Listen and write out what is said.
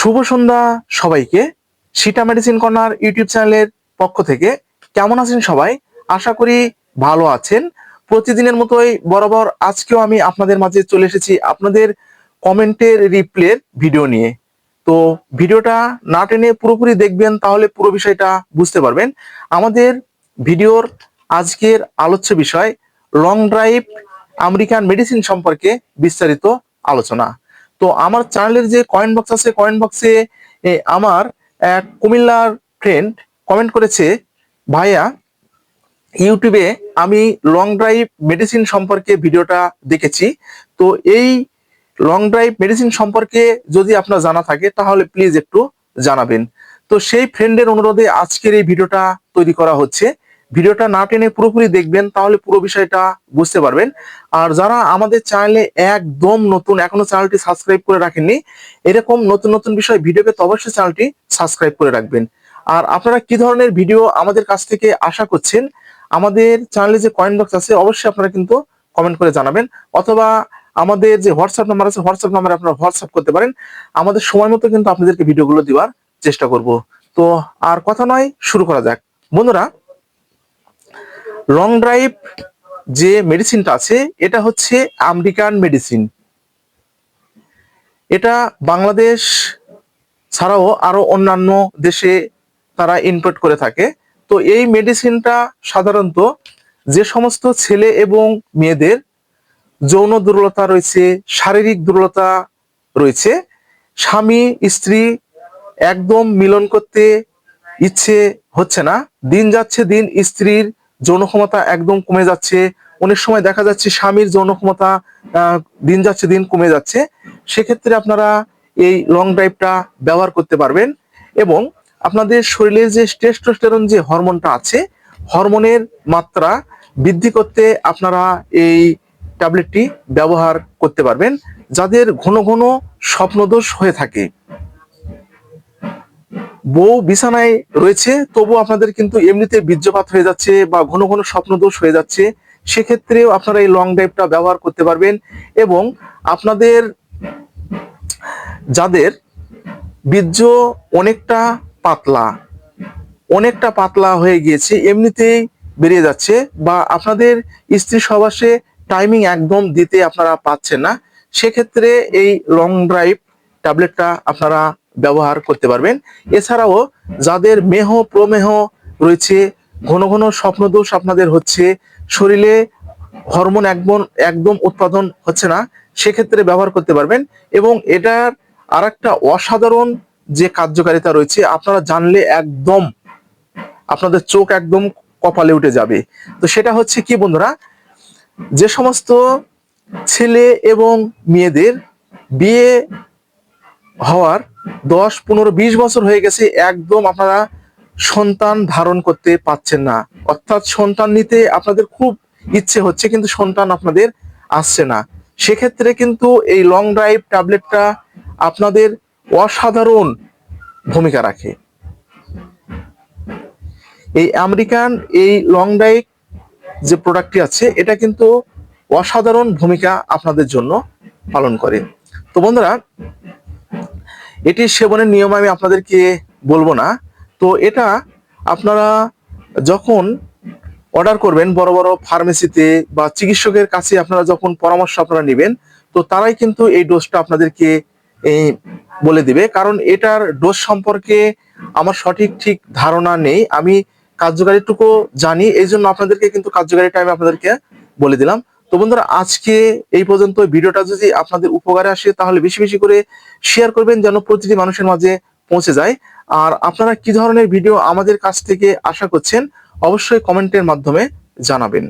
শুভ সন্ধ্যা সবাইকে। সিটা medicine corner YouTube চ্যানেলের পক্ষ থেকে কেমন আছেন সবাই? আশা করি ভালো আছেন। প্রতিদিনের মতোই বরাবর আজকেও আমি আপনাদের মাঝে চলে এসেছি আপনাদের কমেন্টের রিপ্লের ভিডিও নিয়ে। তো ভিডিওটা না টেনে পুরোপুরি দেখবেন, তাহলে পুরো বিষয়টা বুঝতে পারবেন। আমাদের ভিডিওর আজকের আলোচ্য বিষয় লং ড্রাইভ আমেরিকান মেডিসিন সম্পর্কে বিস্তারিত আলোচনা। তো আমার চ্যানেলের যে কমেন্ট বক্স আছে, কমেন্ট বক্সে আমার এক কুমিল্লার ফ্রেন্ড কমেন্ট করেছে, ভাইয়া ইউটিউবে আমি লং ড্রাইভ মেডিসিন সম্পর্কে ভিডিওটা দেখেছি, তো এই লং ড্রাইভ মেডিসিন সম্পর্কে যদি আপনার জানা থাকে তাহলে প্লিজ একটু জানাবেন। তো সেই ফ্রেন্ডের অনুরোধে আজকের এই ভিডিওটা তৈরি করা হচ্ছে। ভিডিওটা না টেনে পুরোপুরি দেখবেন, তাহলে পুরো বিষয়টা বুঝতে পারবেন। আর যারা আমাদের চ্যানেলে একদম নতুন, এখনো চ্যানেলটি সাবস্ক্রাইব করে রাখেননি, এরকম নতুন নতুন বিষয় ভিডিও পেতে অবশ্যই চ্যানেলটি সাবস্ক্রাইব করে রাখবেন। আর আপনারা কি ধরনের ভিডিও আমাদের কাছ থেকে আশা করছেন, আমাদের চ্যানেলে যে কমেন্ট বক্স আছে অবশ্যই আপনারা কিন্তু কমেন্ট করে জানাবেন, অথবা আমাদের যে হোয়াটসঅ্যাপ নাম্বার আছে হোয়াটসঅ্যাপ নাম্বারে আপনারা হোয়াটসঅ্যাপ করতে পারেন। আমাদের সময় মতো কিন্তু আপনাদেরকে ভিডিওগুলো দেওয়ার চেষ্টা করব। তো আর কথা নয়, শুরু করা যাক। বন্ধুরা, লং ড্রাইভ যে মেডিসিনটা আছে এটা হচ্ছে আমেরিকান মেডিসিন। এটা বাংলাদেশ ছাড়াও আরো অন্যান্য দেশে তারা ইম্পোর্ট করে থাকে। তো এই মেডিসিনটা সাধারণত যে সমস্ত ছেলে এবং মেয়েদের যৌন দুর্বলতা রয়েছে, শারীরিক দুর্বলতা রয়েছে, স্বামী স্ত্রী একদম মিলন করতে ইচ্ছে হচ্ছে না, দিন যাচ্ছে দিন স্ত্রীর যৌন ক্ষমতা একদম কমে যাচ্ছে, অনেক সময় দেখা যাচ্ছে স্বামীর যৌন ক্ষমতা দিন যাচ্ছে দিন কমে যাচ্ছে, সেক্ষেত্রে আপনারা এই লং ড্রাইভটা ব্যবহার করতে পারবেন। এবং আপনাদের শরীরে যে টেস্টোস্টেরন যে হরমোনটা আছে, হরমোনের মাত্রা বৃদ্ধি করতে আপনারা এই ট্যাবলেটটি ব্যবহার করতে পারবেন। যাদের ঘন ঘন স্বপ্নদোষ হয়ে থাকে, বউ বিছানায় রয়েছে তবু আপনাদের কিন্তু এমনিতে বীর্যপাত হয়ে যাচ্ছে বা ঘন ঘন স্বপ্নদোষ হয়ে যাচ্ছে, সেক্ষেত্রেও আপনারা এই লং ড্রাইভটা ব্যবহার করতে পারবেন। এবং আপনাদের যাদের বীর্য অনেকটা পাতলা হয়ে গিয়েছে, এমনিতেই বেরিয়ে যাচ্ছে, বা আপনাদের স্ত্রী সহবাসে টাইমিং একদম দিতে আপনারা পাচ্ছেন না, সেক্ষেত্রে এই লং ড্রাইভ ট্যাবলেটটা আপনারা ব্যবহার করতে পারবেন। এছাড়াও যাদের মেহ প্রমেহ রয়েছে, ঘন ঘন স্বপ্নদোষ আপনাদের হচ্ছে, শরীরে হরমোন একদম উৎপাদন হচ্ছে না, সেক্ষেত্রে ব্যবহার করতে পারবেন। এবং এটার আর একটা অসাধারণ যে কার্যকারিতা রয়েছে, আপনারা জানলে একদম আপনাদের চোখ একদম কপালে উঠে যাবে। তো সেটা হচ্ছে কি বন্ধুরা, যে সমস্ত ছেলে এবং মেয়েদের বিয়ে হওয়ার 10, 15, 20 বছর হয়ে গেছে, একদম আপনারা সন্তান ধারণ করতে পাচ্ছেন না, অর্থাৎ সন্তান নিতে আপনাদের খুব ইচ্ছে হচ্ছে কিন্তু সন্তান আপনাদের আসছে না, সেক্ষেত্রে কিন্তু এই লং ড্রাইভ ট্যাবলেটটা আপনাদের অসাধারণ ভূমিকা রাখে। এই আমেরিকান এই লং ড্রাইভ যে প্রোডাক্টটি আছে এটা কিন্তু অসাধারণ ভূমিকা আপনাদের জন্য পালন করে। তো বন্ধুরা, এটি সেবনের নিয়ম আমি আপনাদেরকে বলবো না। তো এটা আপনারা যখন অর্ডার করবেন বড় বড় ফার্মেসিতে বা চিকিৎসকের কাছে, আপনারা যখন পরামর্শ আপনারা নেবেন, তো তারাই কিন্তু এই ডোজটা আপনাদেরকে বলে দিবে। কারণ এটার ডোজ সম্পর্কে আমার ঠিক ধারণা নেই, আমি কার্যকারীটুকু জানি, এই জন্য আপনাদেরকে কিন্তু কার্যকারিতা আমি আপনাদেরকে বলে দিলাম। তো বন্ধুরা, আজকে এই পর্যন্ত। ভিডিওটা যদি আপনাদের উপকারে আসে তাহলে বেশি বেশি করে শেয়ার করবেন, যেন প্রতিটি মানুষের মাঝে পৌঁছে যায়। আর আপনারা কি ধরনের ভিডিও আমাদের কাছ থেকে আশা করছেন অবশ্যই কমেন্টের মাধ্যমে জানাবেন।